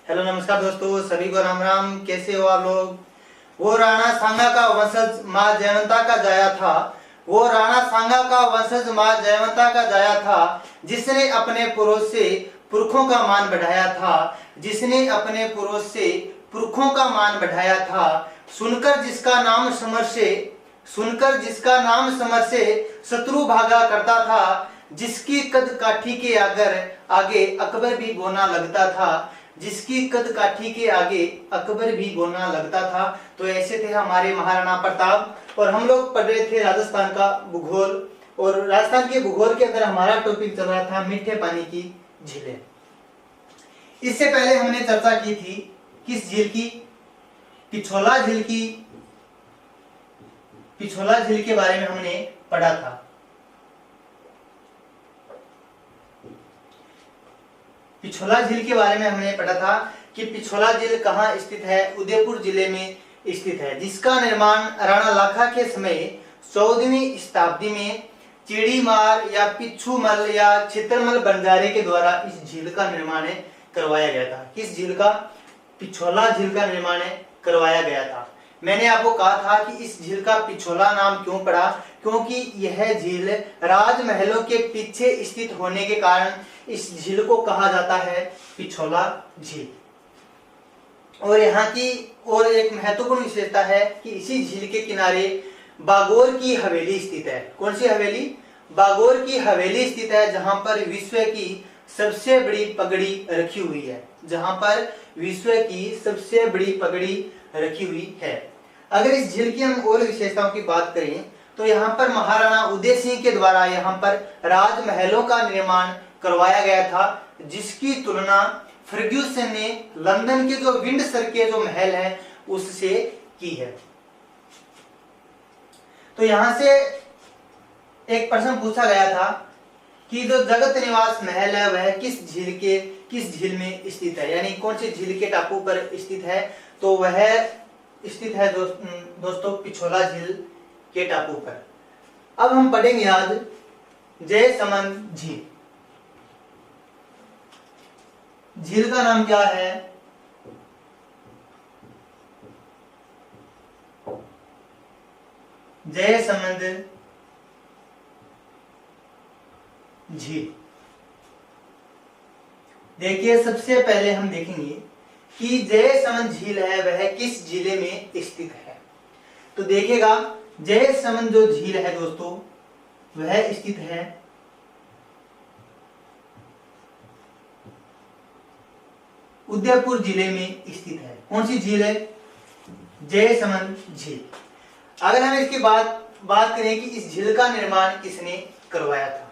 Hello नमस्कार दोस्तों, सभी को राम राम। कैसे हो आप लोग। वो राणा सांगा का वंशज माँ जयवंता का जाया था। वो राणा सांगा का वंशज माँ जयवंता का जाया था, जिसने अपने पूर्वज से पुरखों का मान बढ़ाया था। जिसने अपने पूर्वज से पुरखों का मान बढ़ाया था। सुनकर जिसका नाम समर से शत्रु भागा करता था। जिसकी कद काठी के आगे अकबर भी बोना लगता था। जिसकी कद काठी के आगे अकबर भी बोना लगता था। तो ऐसे थे हमारे महाराणा प्रताप। और हम लोग पढ़ रहे थे राजस्थान का भूगोल, और राजस्थान के भूगोल के अंदर हमारा टॉपिक चल रहा था मीठे पानी की झीलें। इससे पहले हमने चर्चा की थी किस झील की, पिछोला झील की। पिछोला झील के बारे में हमने पढ़ा था। पिछोला झील के बारे में हमने पढ़ा था कि पिछोला झील कहाँ स्थित है, उदयपुर जिले में स्थित है, जिसका निर्माण राणा लाखा के समय 14वीं शताब्दी में चिड़ीमार या पिछूमल या छितरमल बंजारे के द्वारा इस झील का निर्माण करवाया गया था। किस झील का? पिछोला झील का निर्माण करवाया गया था। मैंने आपको कहा था कि इस झील का पिछोला नाम क्यों पड़ा, क्योंकि यह झील राजमहलों के पीछे स्थित होने के कारण इस झील को कहा जाता है पिछोला झील। और यहाँ की और एक महत्वपूर्ण विशेषता है कि इसी झील के किनारे बागोर की हवेली स्थित है। कौन सी हवेली? बागोर की हवेली स्थित है, जहां पर विश्व की सबसे बड़ी पगड़ी रखी हुई है। जहां पर विश्व की सबसे बड़ी पगड़ी रखी हुई है। अगर इस झील की हम और विशेषताओं की बात करें तो यहाँ पर महाराणा उदय सिंह के द्वारा यहाँ पर राजमहलों का निर्माण करवाया गया था, जिसकी तुलना फर्ग्यूसन ने लंदन के जो विंडसर के जो महल है उससे की है। तो यहां से एक प्रश्न पूछा गया था कि जो जगत निवास महल है वह किस झील में स्थित है, यानी कौन सी झील के टापू पर स्थित है। तो वह स्थित है दोस्तों पिछोला झील के टापू पर। अब हम पढ़ेंगे आज जयसमंद झील। झील का नाम क्या है? जयसमंद झील। देखिए, सबसे पहले हम देखेंगे कि जयसमंद झील है वह किस जिले में स्थित है। तो देखिएगा, जयसमंद जो झील है दोस्तों वह स्थित है उदयपुर जिले में स्थित है। कौन सी झील है? जयसमंद झील। अगर हम इसकी बात करें कि इस झील का निर्माण किसने करवाया था,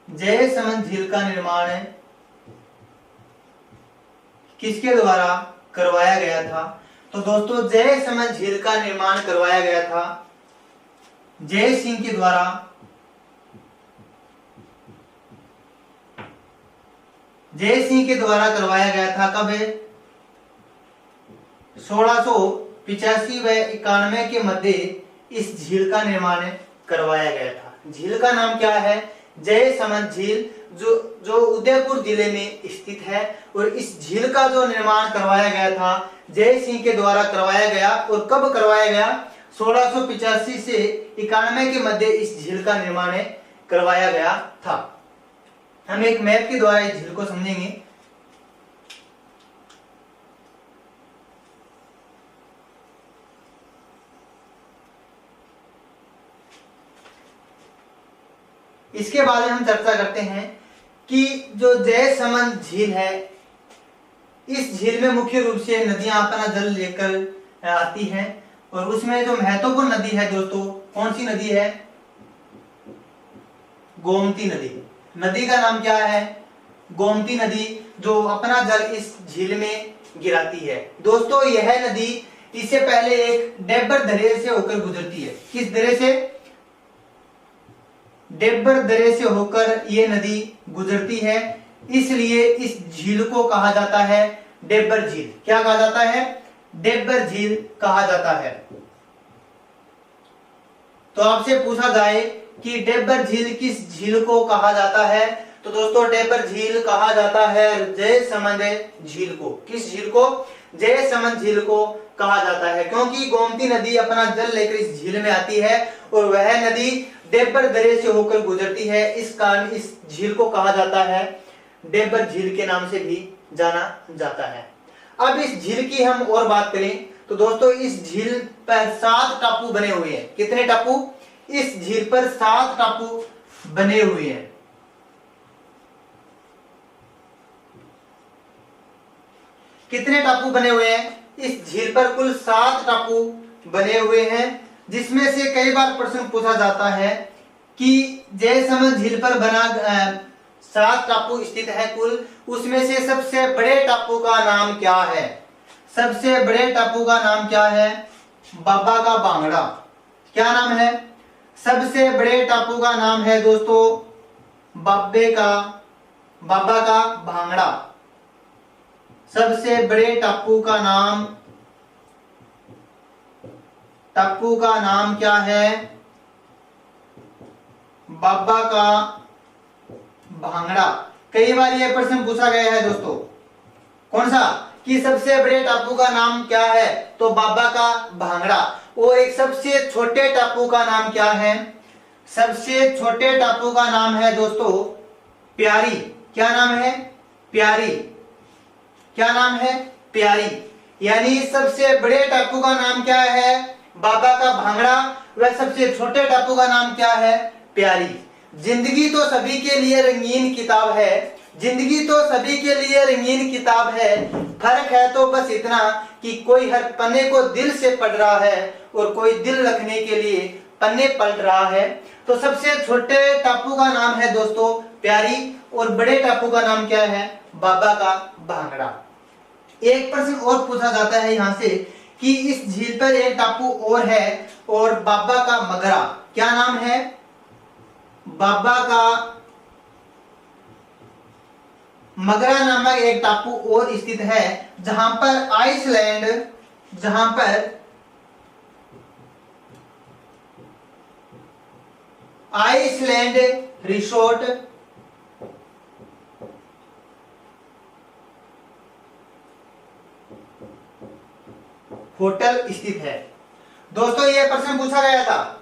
जयसमंद झील का निर्माण किसके द्वारा करवाया गया था? तो दोस्तों जयसमंद झील का निर्माण करवाया गया था जय सिंह के द्वारा। जय सिंह के द्वारा करवाया गया था। कब? 1685 व 91 के मध्य इस झील का निर्माण करवाया गया था। झील का नाम क्या है? जयसमंद झील, जो उदयपुर जिले में स्थित है। और इस झील का जो निर्माण करवाया गया था जय सिंह के द्वारा करवाया गया। और कब करवाया गया? 1685 से 91 के मध्य इस झील का निर्माण करवाया गया था। हम एक मैप के द्वारा इस झील को समझेंगे। इसके बारे में हम चर्चा करते हैं कि जो जयसमंद झील है, इस झील में मुख्य रूप से नदियां अपना जल लेकर आती हैं। और उसमें जो महत्वपूर्ण नदी है दोस्तों, कौन सी नदी है? गोमती नदी। नदी का नाम क्या है? गोमती नदी, जो अपना जल इस झील में गिराती है। दोस्तों यह नदी इससे पहले एक डेब्बर दर्रे से होकर गुजरती है। किस दर्रे से? डेब्बर दर्रे से होकर यह नदी गुजरती है, इसलिए इस झील को कहा जाता है डेब्बर झील। क्या कहा जाता है? डेब्बर झील कहा जाता है। तो आपसे पूछा जाए कि डेब्बर झील किस झील को कहा जाता है, तो दोस्तों डेबर झील कहा जाता है जयसमंद झील को। किस झील को? जयसमंद झील को कहा जाता है, क्योंकि गोमती नदी अपना जल लेकर इस झील में आती है और वह नदी डेबर दरे से होकर गुजरती है। इस कारण इस झील को कहा जाता है डेबर झील के नाम से भी जाना जाता है। अब इस झील की हम और बात करें तो दोस्तों इस झील पर 7 टापू बने हुए हैं। कितने टापू? इस झील पर 7 टापू बने हुए हैं। कितने टापू बने हुए हैं? इस झील पर कुल 7 टापू बने हुए हैं, जिसमें से कई बार प्रश्न पूछा जाता है कि जयसमंद झील पर बना 7 टापू स्थित है कुल, उसमें से सबसे बड़े टापू का नाम क्या है? सबसे बड़े टापू का नाम क्या है? बाबा का भांगड़ा। क्या नाम है? सबसे बड़े टापू का नाम है दोस्तों बाबा का भांगड़ा। सबसे बड़े टापू का नाम क्या है? बाबा का भांगड़ा। कई बार यह प्रश्न पूछा गया है दोस्तों। कौन सा? कि सबसे बड़े टापू का नाम क्या है? तो बाबा का भांगड़ा। और एक सबसे छोटे टापू का नाम क्या है? सबसे छोटे टापू का नाम है दोस्तों प्यारी। क्या नाम है? प्यारी। क्या नाम है? प्यारी। यानी सबसे बड़े टापू का नाम क्या है? बाबा का भांगड़ा। वह सबसे छोटे टापू का नाम क्या है? प्यारी। जिंदगी तो सभी के लिए रंगीन किताब है। जिंदगी तो सभी के लिए रंगीन किताब है। फर्क है तो बस इतना कि कोई हर पन्ने को दिल से पढ़ रहा है और कोई दिल रखने के लिए पन्ने पलट रहा है। तो सबसे छोटे टापू का नाम है दोस्तों प्यारी और बड़े टापू का नाम क्या है? बाबा का भांगड़ा। एक प्रश्न और पूछा जाता है यहां से कि इस झील पर एक टापू और है और बाबा का मगरा। क्या नाम है? बाबा का मगरा नामक एक टापू और स्थित है, जहां पर आइसलैंड रिसोर्ट होटल स्थित है। दोस्तों यह प्रश्न पूछा गया था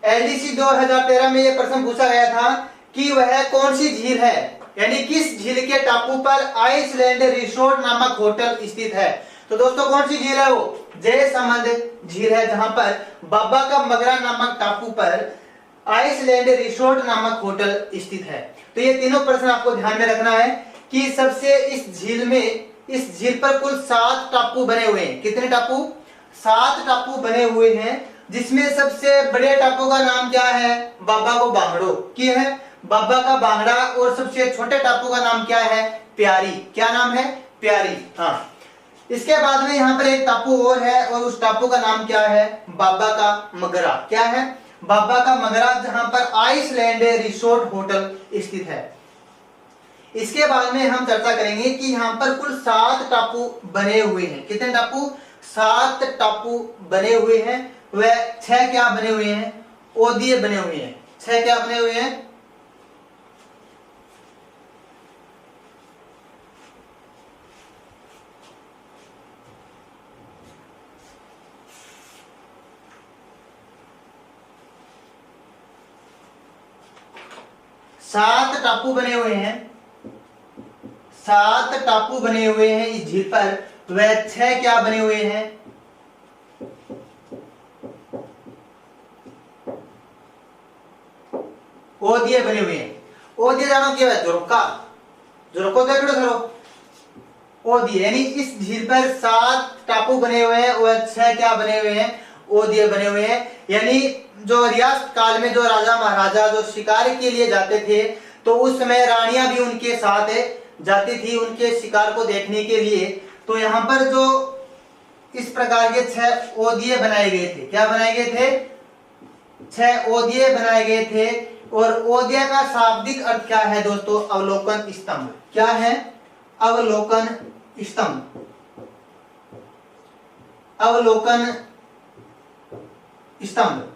एलडीसी 2013 में। यह प्रश्न पूछा गया था कि वह कौन सी झील है, यानी किस झील के टापू पर आइसलैंड रिसोर्ट नामक होटल स्थित है। तो दोस्तों कौन सी झील है? वो जयसमंद झील है, जहां पर बाबा का मगरा नामक टापू पर आइसलैंड रिसोर्ट नामक होटल स्थित है। तो ये तीनों प्रश्न आपको ध्यान में रखना है कि सबसे इस झील पर कुल 7 टापू बने हुए हैं। कितने टापू? 7 टापू बने हुए हैं, जिसमें सबसे बड़े टापू का नाम क्या है? बाबा को भांगड़ो की है, बाबा का भांगड़ा। और सबसे छोटे टापू का नाम क्या है? प्यारी। क्या नाम है? प्यारी। हाँ, इसके बाद में यहाँ पर एक टापू और है और उस टापू का नाम क्या है? बाबा का मगरा। क्या है? बाबा का मगरा, जहां पर आइसलैंड रिसोर्ट होटल स्थित है। इसके बाद में हम चर्चा करेंगे कि यहाँ पर कुल 7 टापू बने हुए हैं। कितने टापू? 7 टापू बने हुए हैं। वह 6 क्या बने हुए हैं? ओदीय बने हुए हैं। 6 क्या बने हुए हैं? सात टापू बने हुए हैं। 7 टापू बने हुए हैं इस झील पर। वह 6 क्या बने हुए हैं? ओदीय बने हुए हैं। ओदीय जानो क्या है? जोरको देख लो थरो। ओदीय यानी इस झील पर 7 टापू बने हुए हैं, वह 6 क्या बने हुए हैं? ओदीय बने हुए हैं। यानी जो रियासत काल में जो राजा महाराजा जो शिकार के लिए जाते थे, तो उस समय रानियां भी उनके साथ जाती थी उनके शिकार को देखने के लिए। तो यहाँ पर जो इस प्रकार के 6 ओदीय बनाए गए थे। क्या बनाए गए थे? 6 ओदीय बनाए गए थे। और ओदीय का शाब्दिक अर्थ क्या है दोस्तों? अवलोकन स्तंभ। क्या है? अवलोकन स्तंभ। अवलोकन स्तंभ।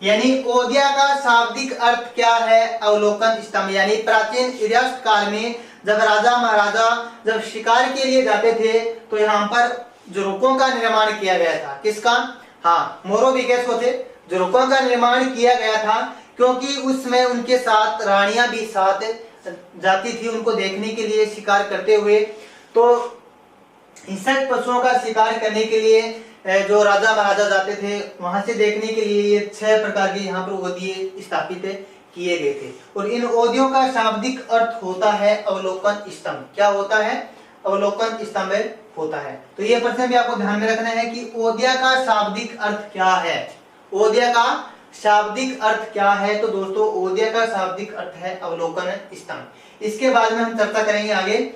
यानी ओदिया का शाब्दिक अर्थ क्या है? अवलोकन स्तंभ। यानी प्राचीन इतिहास काल में जब राजा महाराजा जब शिकार के लिए जाते थे तो यहाँ पर जुरुकों का निर्माण किया गया था। किसका? हाँ, मोरोविगेस थे, जुरुकों का निर्माण किया गया था, क्योंकि उसमें उनके साथ रानियां भी साथ जाती थी उनको देखने के लिए शिकार करते हुए। तो हिंसक पशुओं का शिकार करने के लिए जो राजा महाराजा जाते थे वहां से देखने के लिए ये 6 प्रकार के यहाँ पर ओदिये स्थापित किए गए थे। और इन ओदियों का शाब्दिक अर्थ होता है अवलोकन स्तंभ। क्या होता है? अवलोकन स्तंभ होता है। तो ये प्रश्न भी आपको ध्यान में रखना है कि ओदिया का शाब्दिक अर्थ क्या है? ओदिया का शाब्दिक अर्थ क्या है? तो दोस्तों ओदिया का शाब्दिक अर्थ है अवलोकन स्तंभ। इसके बाद में हम चर्चा करेंगे आगे।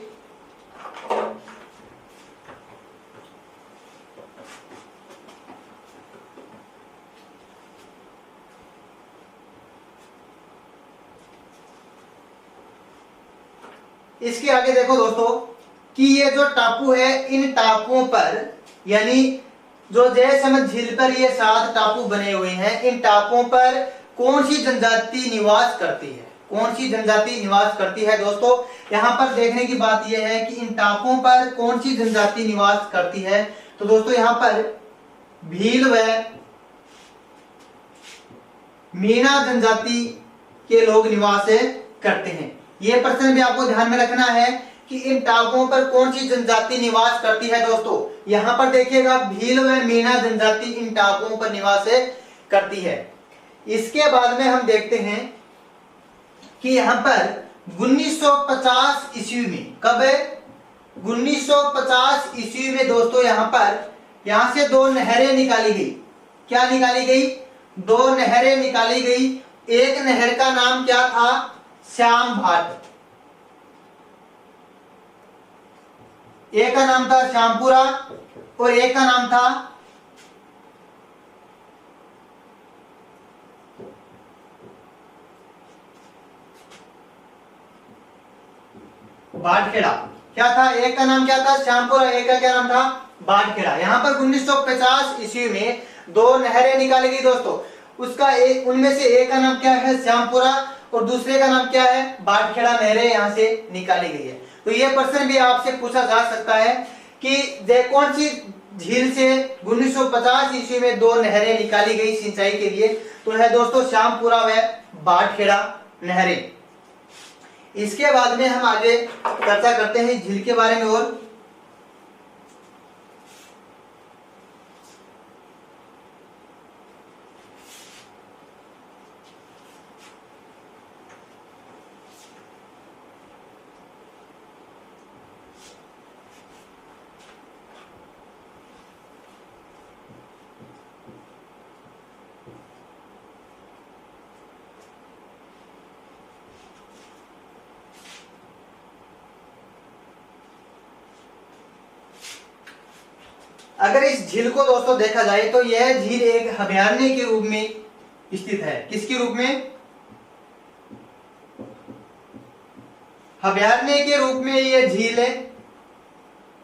इसके आगे देखो दोस्तों कि ये जो टापू है, इन टापुओं पर यानी जो जयसमंद झील पर ये 7 टापू बने हुए हैं, इन टापुओं पर कौन सी जनजाति निवास करती है? कौन सी जनजाति निवास करती है? दोस्तों यहाँ पर देखने की बात यह है कि इन टापुओं पर कौन सी जनजाति निवास करती है। तो दोस्तों यहाँ पर भील व मीणा जनजाति के लोग निवास करते हैं। यह प्रश्न भी आपको ध्यान में रखना है कि इन टापुओं पर कौन सी जनजाति निवास करती है। दोस्तों यहाँ पर देखिएगा भील व मीणा जनजाति इन टापुओं पर निवास करती है। इसके बाद में हम देखते हैं कि यहाँ पर 1950 ईस्वी में, कब है? 1950 ईस्वी में दोस्तों यहाँ से 2 नहरें निकाली गई। क्या निकाली गई? 2 नहरें निकाली गई। एक नहर का नाम क्या था? श्याम भाट। एक का नाम था श्यामपुरा और एक का नाम था बाटखेड़ा। क्या था? एक का नाम क्या था? श्यामपुरा, एक का क्या नाम था? बाटखेड़ा। यहाँ पर 1950 ईस्वी में 2 नहरें निकाली गई दोस्तों। उसका एक, उनमें से एक का नाम क्या है? श्यामपुरा और दूसरे का नाम क्या है? बाटखेड़ा। नहरें यहाँ से निकाली गई है। तो ये प्रश्न भी आपसे पूछा जा सकता है कि कौन सी झील से 1950 ईस्वी में 2 नहरें निकाली गई सिंचाई के लिए? तो है दोस्तों श्यामपुरा व बाटखेड़ा नहरें। इसके बाद में हम आगे चर्चा करते हैं झील के बारे में। और अगर इस झील को दोस्तों देखा जाए तो यह झील एक अभयारण्य के रूप में स्थित है। किसके रूप में? अभयारण्य के रूप में यह झील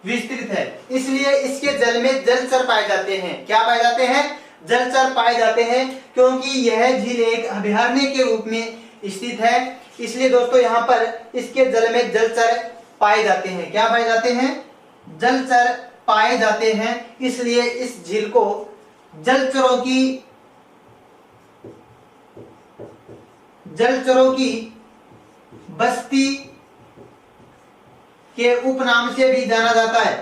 विस्तृत है। इसलिए इसके जल में जलचर पाए जाते हैं। क्या पाए जाते हैं? जलचर पाए जाते हैं, क्योंकि यह झील एक अभयारण्य के रूप में स्थित है। इसलिए दोस्तों यहाँ पर इसके जल में जलचर पाए जाते हैं। क्या पाए जाते हैं? जलचर पाए जाते हैं। इसलिए इस झील को जलचरों की बस्ती के उपनाम से भी जाना जाता है।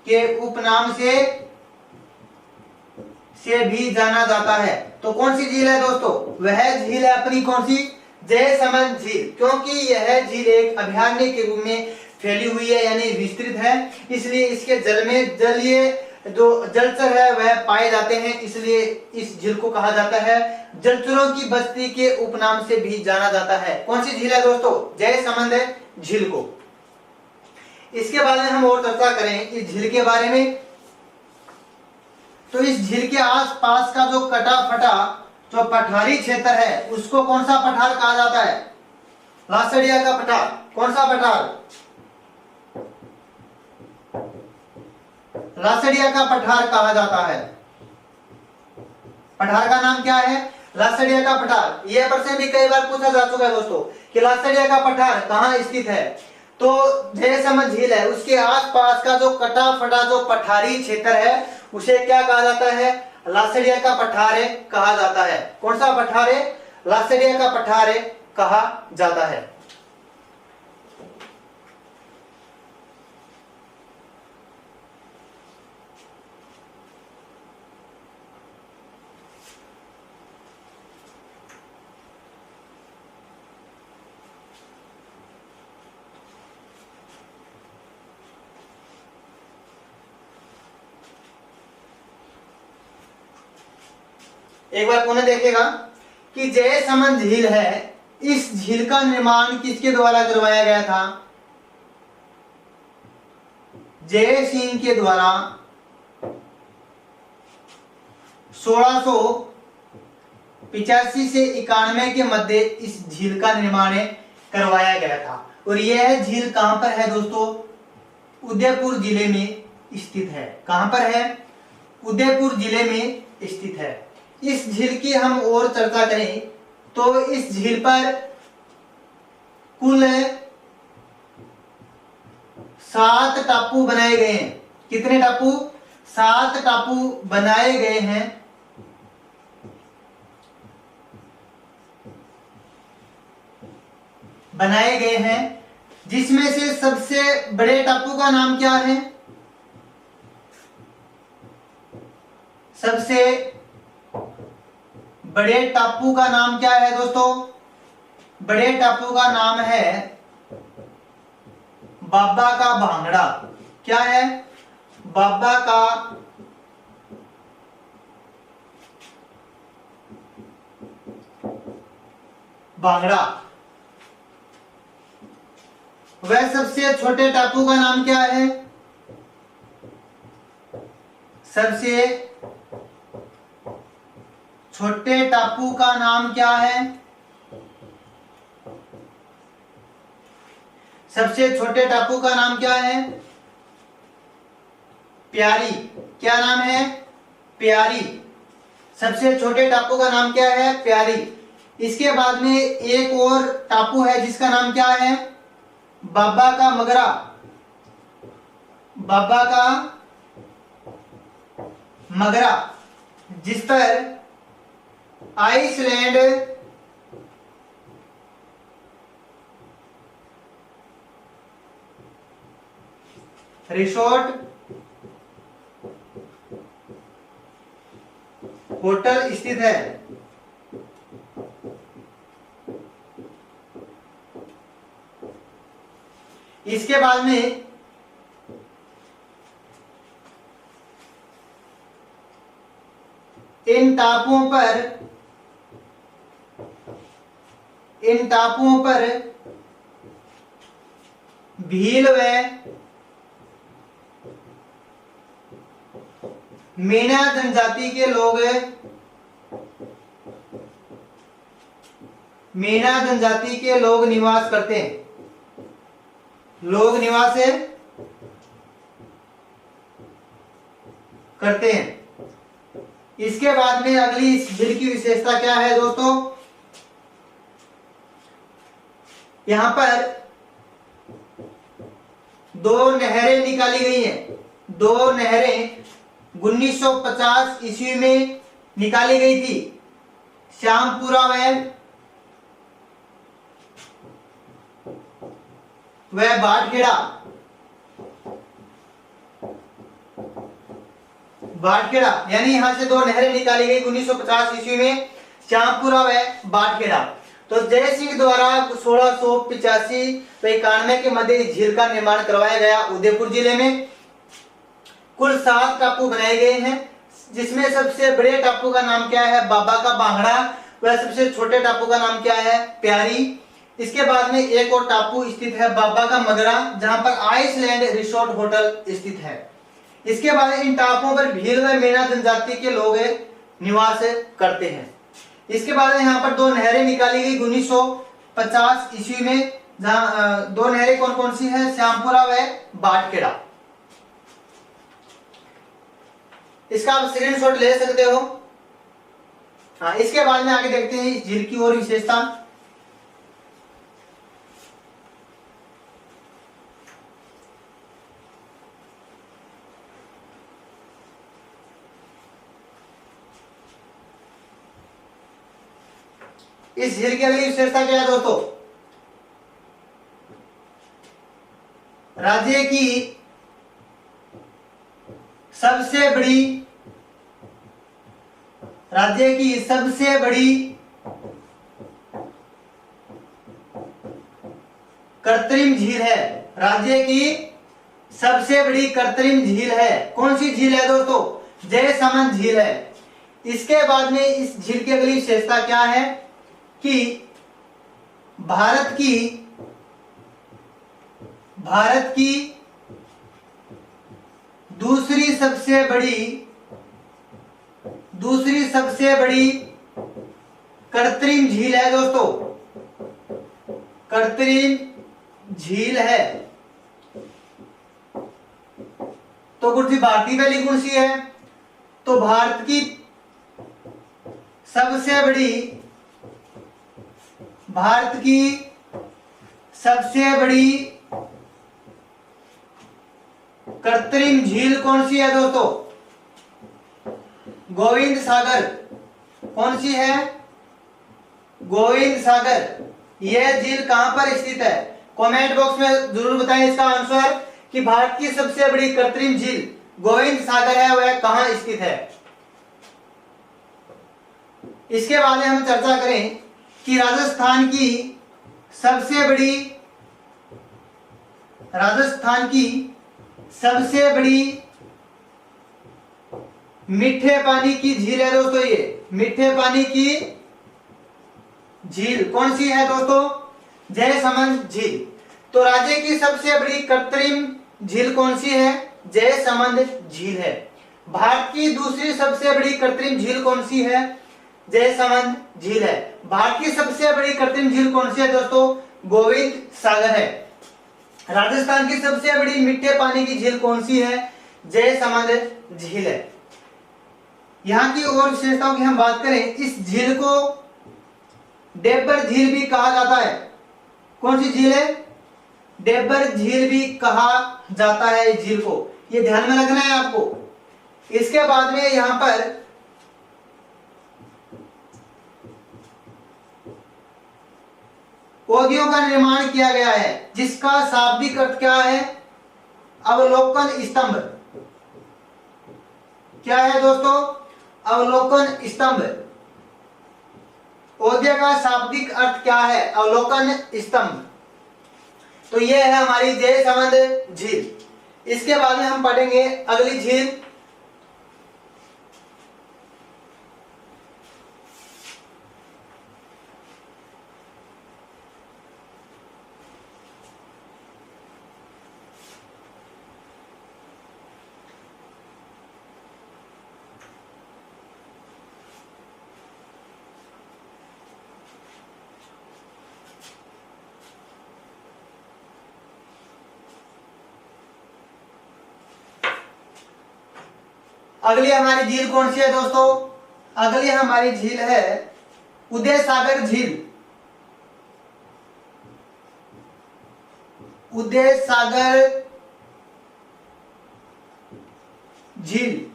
के उपनाम से भी जाना जाता है। तो कौन सी झील है दोस्तों? वह झील है अपनी कौन सी? जयसमंद झील। क्योंकि यह झील एक अभयारण्य के रूप में फैली हुई है यानी विस्तृत है, इसलिए इसके जल में जलीय जो जलचर है वह पाए जाते हैं। इसलिए इस झील को कहा जाता है जलचरों की बस्ती के उपनाम से भी जाना जाता है। कौन सी झील है दोस्तों? जयसमंद झील को। इसके बाद में हम और चर्चा करें इस झील के बारे में। तो इस झील के आसपास का जो कटा फटा जो पठारी क्षेत्र है उसको कौन सा पठार कहा जाता है? लासड़िया का पठार। कौन सा पठार? लासड़िया का पठार कहा जाता है। पठार का नाम क्या है? लासड़िया का पठार, यह प्रश्न भी कई बार पूछा जा चुका है दोस्तों कि लासड़िया का पठार कहाँ स्थित है। तो जयसमंद झील है, उसके आसपास का जो कटा फटा जो पठारी क्षेत्र है उसे क्या कहा जाता है, लासड़िया का पठार कहा जाता है। कौन सा पठार है, लासड़िया का पठार कहा जाता है। एक बार पुनः देखिएगा कि जयसमंद झील है, इस झील का निर्माण किसके द्वारा करवाया गया था, जय सिंह के द्वारा 1685 से 91 के मध्य इस झील का निर्माण करवाया गया था। और यह झील कहां पर है दोस्तों, उदयपुर जिले में स्थित है। कहां पर है, उदयपुर जिले में स्थित है। इस झील की हम और चर्चा करें तो इस झील पर कुल 7 टापू बनाए गए हैं। कितने टापू, 7 टापू बनाए गए हैं। बनाए गए हैं जिसमें से सबसे बड़े टापू का नाम क्या है, सबसे बड़े टापू का नाम क्या है दोस्तों, बड़े टापू का नाम है बाबा का भांगड़ा। क्या है, बाबा का भांगड़ा। वह सबसे छोटे टापू का नाम क्या है, सबसे छोटे टापू का नाम क्या है, सबसे छोटे टापू का नाम क्या है, प्यारी। क्या नाम है, प्यारी। सबसे छोटे टापू का नाम क्या है, प्यारी। इसके बाद में एक और टापू है जिसका नाम क्या है, बाबा का मगरा। बाबा का मगरा, जिस पर आइसलैंड रिसोर्ट होटल स्थित है। इसके बाद में इन टापुओं पर भील व मीणा जनजाति के लोग, मीणा जनजाति के लोग निवास करते हैं। लोग निवास करते हैं। इसके बाद में अगली इस झील की विशेषता क्या है दोस्तों, यहां पर 2 नहरें निकाली गई हैं। 2 नहरें 1950 ईस्वी में निकाली गई थी, श्यामपुरा व बाटखेड़ा। बाटखेड़ा यानी यहां से 2 नहरें निकाली गई 1950 ईस्वी में, श्यामपुरा व बाटखेड़ा। तो जय सिंह द्वारा 1685 व 91 के मध्य इस झील का निर्माण करवाया गया। उदयपुर जिले में कुल 7 टापू बनाए गए हैं, जिसमें सबसे बड़े टापू का नाम क्या है, बाबा का भांगड़ा। वह सबसे छोटे टापू का नाम क्या है, प्यारी। इसके बाद में एक और टापू स्थित है बाबा का मगरा, जहां पर आइसलैंड रिसोर्ट होटल स्थित है। इसके बाद इन टापुओं पर भील व मीणा जनजाति के लोग निवास करते हैं। इसके बाद यहाँ पर 2 नहरें निकाली गई 1950 ईस्वी में, जहां 2 नहरें कौन कौन सी है, श्यामपुरा व बाटखेड़ा। इसका आप स्क्रीनशॉट ले सकते हो। हाँ, इसके बाद में आगे देखते हैं इस झील की और विशेषता। इस झील की अगली विशेषता क्या है दोस्तों? राज्य की सबसे बड़ी कृत्रिम झील है। राज्य की सबसे बड़ी कृत्रिम झील है। कौन सी झील है दोस्तों? जयसमंद झील है। इसके बाद में इस झील की अगली विशेषता क्या है कि भारत की दूसरी सबसे बड़ी कृत्रिम झील है दोस्तों, कृत्रिम झील है। तो कौन सी भारतीय वैली कौन सी है? तो भारत की सबसे बड़ी कृत्रिम झील कौन सी है दोस्तों? गोविंद सागर। कौन सी है? गोविंद सागर। यह झील कहां पर स्थित है? कमेंट बॉक्स में जरूर बताएं इसका आंसर कि भारत की सबसे बड़ी कृत्रिम झील गोविंद सागर है, वह कहां स्थित है। इसके बाद में हम चर्चा करें कि राजस्थान की सबसे बड़ी मीठे पानी की झील है दोस्तों। ये मीठे पानी की झील कौन सी है दोस्तों? जयसमंद झील। तो राज्य की सबसे बड़ी कृत्रिम झील कौन सी है? जयसमंद झील है। भारत की दूसरी सबसे बड़ी कृत्रिम झील कौन सी है? जयसमंद झील है। भारत की सबसे बड़ी कृत्रिम झील कौन सी है दोस्तों? गोविंद सागर है। राजस्थान की सबसे बड़ी मीठे पानी की झील कौन सी है? जयसमंद झील है। यहाँ की और विशेषताओं की हम बात करें, इस झील को डेबर झील भी कहा जाता है। कौन सी झील है? डेबर झील भी कहा जाता है इस झील को, ये ध्यान में रखना है आपको। इसके बाद में यहां पर पौधियों का निर्माण किया गया है, जिसका शाब्दिक अर्थ क्या है? अवलोकन स्तंभ। क्या है दोस्तों? अवलोकन स्तंभ। पौधे का शाब्दिक अर्थ क्या है? अवलोकन स्तंभ। तो यह है हमारी जयसमंद झील। इसके बाद में हम पढ़ेंगे अगली झील। अगली हमारी झील कौन सी है दोस्तों? अगली हमारी झील है उदय सागर झील। उदय सागर झील।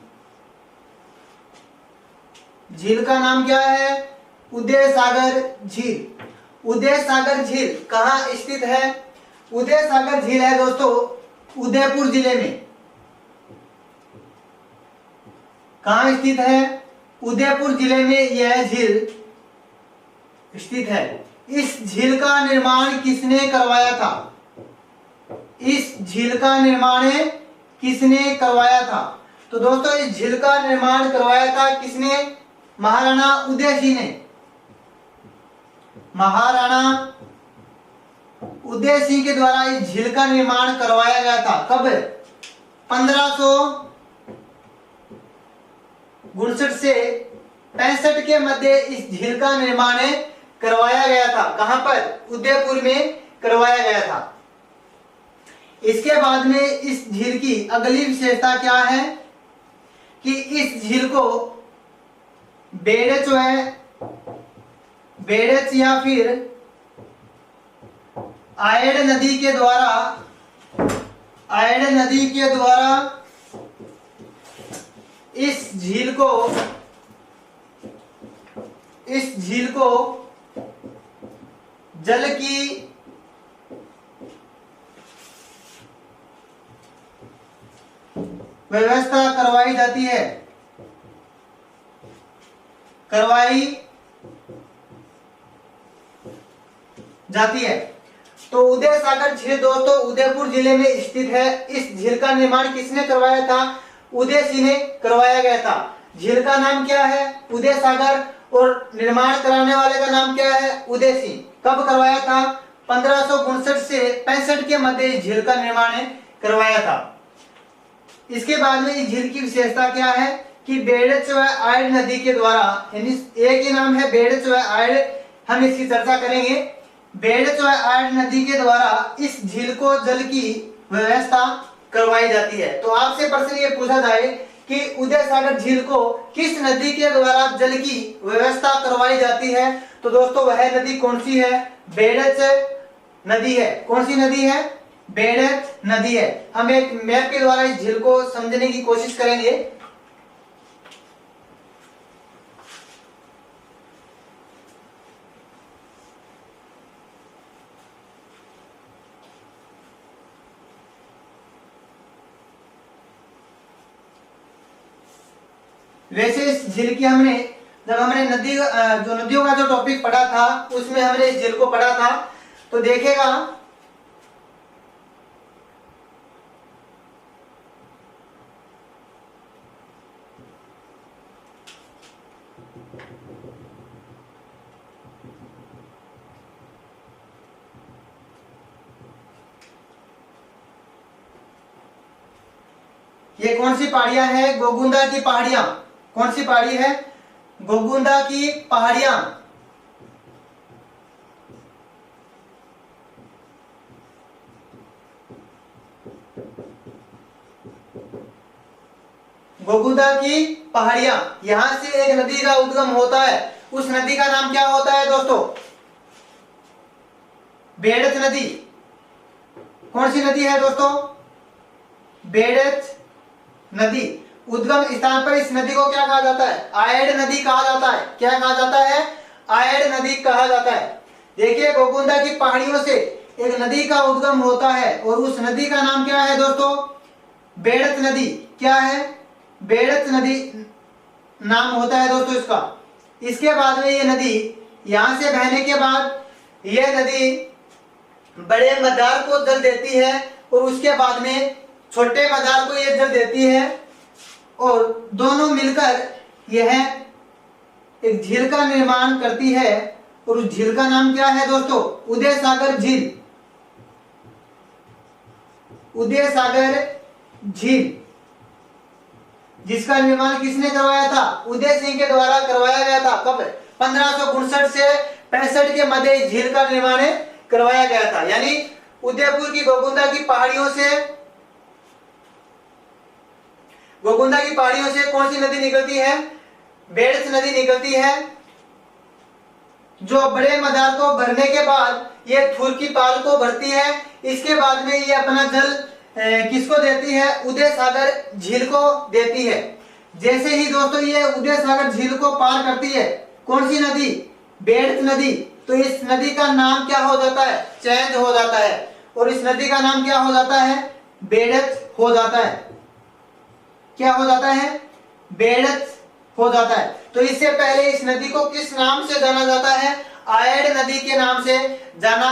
झील का नाम क्या है? उदय सागर झील। उदय सागर झील कहां स्थित है? उदय सागर झील है दोस्तों उदयपुर जिले में। कहां स्थित है? उदयपुर जिले में यह झील स्थित है। इस झील का निर्माण किसने करवाया था? इस झील का निर्माण किसने करवाया था? तो दोस्तों इस झील का निर्माण करवाया था किसने? महाराणा उदय सिंह ने। महाराणा उदय सिंह के द्वारा इस झील का निर्माण करवाया गया था। कब? 1559 से 65 के मध्य इस झील का निर्माण करवाया गया था। कहां पर? उदयपुर में करवाया गया था। इसके बाद में इस झील की अगली विशेषता क्या है कि इस झील को बेड़च या फिर आयड़ नदी के द्वारा इस झील को जल की व्यवस्था करवाई जाती है। तो उदय सागर झील दोस्तों उदयपुर जिले में स्थित है। इस झील का निर्माण किसने करवाया था? उदय सिंह ने करवाया गया था। झील का नाम क्या है? उदय सागर, और निर्माण कराने वाले का नाम क्या है? उदय सिंह। कब करवाया था? 1559 से 65 के मध्य इस झील का निर्माण करवाया था। इसके बाद में इस झील की विशेषता क्या है कि बेड़च व आयड़ नदी के द्वारा, एक ही नाम है बेड़च व आयड़, हम इसकी चर्चा करेंगे। बेड़च व आयड़ नदी के द्वारा इस झील को जल की व्यवस्था करवाई जाती है। तो आपसे प्रश्न ये पूछा जाए कि उदय सागर झील को किस नदी के द्वारा जल की व्यवस्था करवाई जाती है, तो दोस्तों वह नदी कौन सी है? बेड़च नदी है। कौन सी नदी है? बेड़च नदी है। हम एक मैप के द्वारा इस झील को समझने की कोशिश करेंगे। वैसे इस झील की जब हमने नदियों का जो टॉपिक पढ़ा था उसमें हमने इस झील को पढ़ा था, तो देखेगा ये कौन सी पहाड़ियां हैं? गोगुंदा की पहाड़ियां। कौन सी पहाड़ी है? गोगुंदा की पहाड़ियां। गोगुंदा की पहाड़ियां, यहां से एक नदी का उद्गम होता है। उस नदी का नाम क्या होता है दोस्तों? बेड़च नदी। कौन सी नदी है दोस्तों? बेड़च नदी। उद्गम स्थान पर इस नदी को क्या कहा जाता है? आयड़ नदी कहा जाता है। क्या कहा जाता है? आयड़ नदी कहा जाता है। देखिए गोगुंदा की पहाड़ियों से एक नदी का उद्गम होता है और उस नदी का नाम क्या है दोस्तों? बेड़च नदी। क्या है? बेड़च नदी नाम होता है दोस्तों इसका। इसके बाद में ये नदी यहां से बहने के बाद यह नदी बड़े मदार को जल देती है और उसके बाद में छोटे मदार को यह जल देती है और दोनों मिलकर यह एक झील का निर्माण करती है। और उस झील का नाम क्या है दोस्तों? उदय सागर झील। उदय सागर झील, जिसका निर्माण किसने करवाया था? उदय सिंह के द्वारा करवाया गया था। कब? 1559 से 65 के मध्य इस झील का निर्माण करवाया गया था। यानी उदयपुर की गोगुंदा की पहाड़ियों से कौन सी नदी निकलती है? बेड़च नदी निकलती है, जो बड़े मदार को भरने के बाद ये थुर की पाल को भरती है। इसके बाद में ये अपना जल किसको देती है? उदय सागर झील को देती है। जैसे ही दोस्तों ये उदय सागर झील को पार करती है, कौन सी नदी? बेड़च नदी। तो इस नदी का नाम क्या हो जाता है? चेंज हो जाता है और इस नदी का नाम क्या हो जाता है? बेड़च हो जाता है। क्या हो जाता है? बेड़च हो जाता है। तो इससे पहले इस नदी को किस नाम से जाना जाता है? आयड़ नदी के नाम से जाना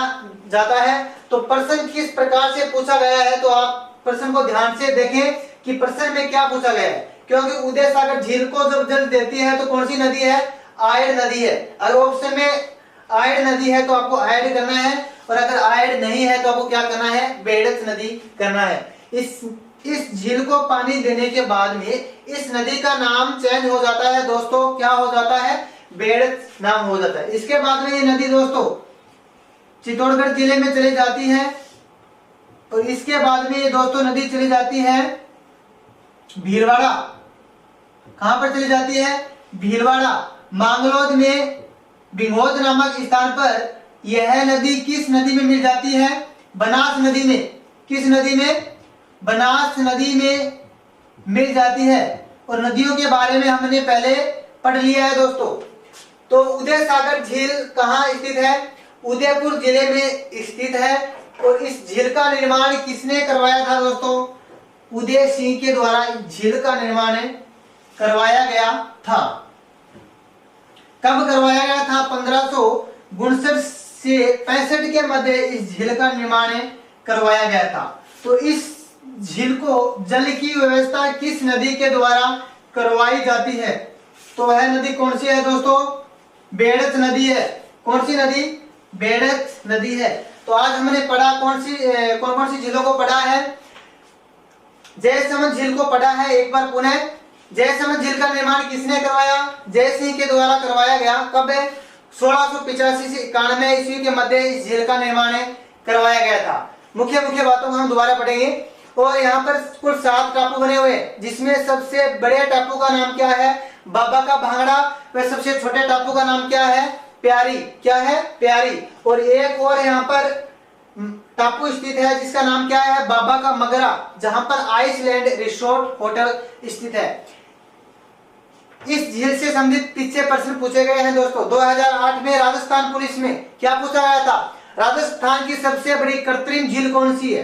जाता है। तो प्रश्न किस प्रकार से पूछा गया है, तो आप प्रश्न को ध्यान से देखें कि प्रश्न में क्या पूछा गया है। क्योंकि उदय सागर झील को जब जल देती है तो कौन सी नदी है? आयड़ नदी है। अगर ऑप्शन में आयड़ नदी है तो आपको आयड़ करना है, और अगर आयड़ नहीं है तो आपको क्या करना है? बेड़च नदी करना है। इस झील को पानी देने के बाद में इस नदी का नाम चेंज हो जाता है दोस्तों। क्या हो जाता है? बेड़च नाम हो जाता है। इसके बाद में ये नदी दोस्तों चित्तौड़गढ़ जिले में चली जाती है और इसके बाद में ये दोस्तों नदी चली जाती है भीलवाड़ा। कहां पर चली जाती है? भीलवाड़ा मांगलोद में बिंगोद नामक स्थान पर यह नदी किस नदी में मिल जाती है? बनास नदी में। किस नदी में? बनास नदी में मिल जाती है। और नदियों के बारे में हमने पहले पढ़ लिया है दोस्तों। तो उदय सागर झील कहाँ स्थित है? उदयपुर जिले में स्थित है। और इस झील का निर्माण किसने करवाया था दोस्तों? उदय सिंह के द्वारा झील का निर्माण करवाया गया था। कब करवाया गया था? 1559 से 65 के मध्य इस झील का निर्माण करवाया गया था। तो इस झील को जल की व्यवस्था किस नदी के द्वारा करवाई जाती है? तो वह नदी कौन सी है दोस्तों? बेड़च नदी है। कौन सी नदी? बेड़च नदी है। तो आज हमने पढ़ा कौन सी झीलों को पढ़ा है? जयसमंद झील को पढ़ा है। एक बार पुनः, जयसमंद झील का निर्माण किसने करवाया? जय सिंह के द्वारा करवाया गया। कब? 1685 से 91 ईस्वी के मध्य इस झील का निर्माण करवाया गया था। मुख्य बातों को हम दोबारा पढ़ेंगे। और यहाँ पर कुल 7 टापू बने हुए, जिसमें सबसे बड़े टापू का नाम क्या है? बाबा का भांगड़ा। वह सबसे छोटे टापू का नाम क्या है? प्यारी। क्या है? प्यारी। और एक और यहाँ पर टापू स्थित है जिसका नाम क्या है? बाबा का मगरा, जहां पर आइसलैंड रिसोर्ट होटल स्थित है। इस झील से संबंधित पीछे प्रश्न पूछे गए हैं दोस्तों। 2008 में राजस्थान पुलिस में क्या पूछा गया था? राजस्थान की सबसे बड़ी कृत्रिम झील कौन सी है?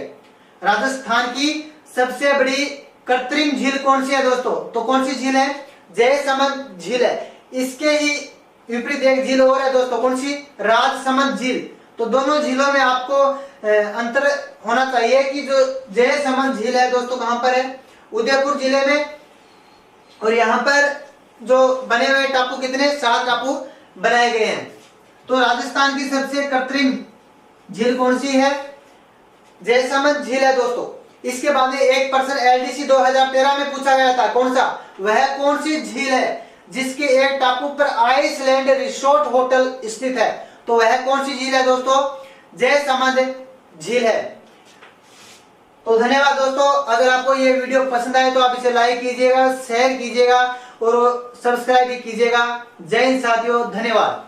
राजस्थान की सबसे बड़ी कृत्रिम झील कौन सी है दोस्तों? तो कौन सी झील है? जयसमंद झील है। इसके ही विपरीत एक झील और है दोस्तों। कौन सी? राजसमंद झील। तो दोनों झीलों में आपको अंतर होना चाहिए कि जो जयसमंद झील है दोस्तों कहां पर है? उदयपुर जिले में। और यहाँ पर जो बने हुए टापू कितने? 7 टापू बनाए गए हैं। तो राजस्थान की सबसे कृत्रिम झील कौन सी है? जयसमंद झील है दोस्तों। इसके बाद में एक प्रश्न एलडीसी 2013 में पूछा गया था। कौन सा? वह कौन सी झील है जिसके एक टापू पर आइसलैंड रिसोर्ट होटल स्थित है? तो वह कौन सी झील है दोस्तों? जयसमंद झील है। तो धन्यवाद दोस्तों। अगर आपको ये वीडियो पसंद आए तो आप इसे लाइक कीजिएगा, शेयर कीजिएगा और सब्सक्राइब भी कीजिएगा। जय हिंद साथियों, धन्यवाद।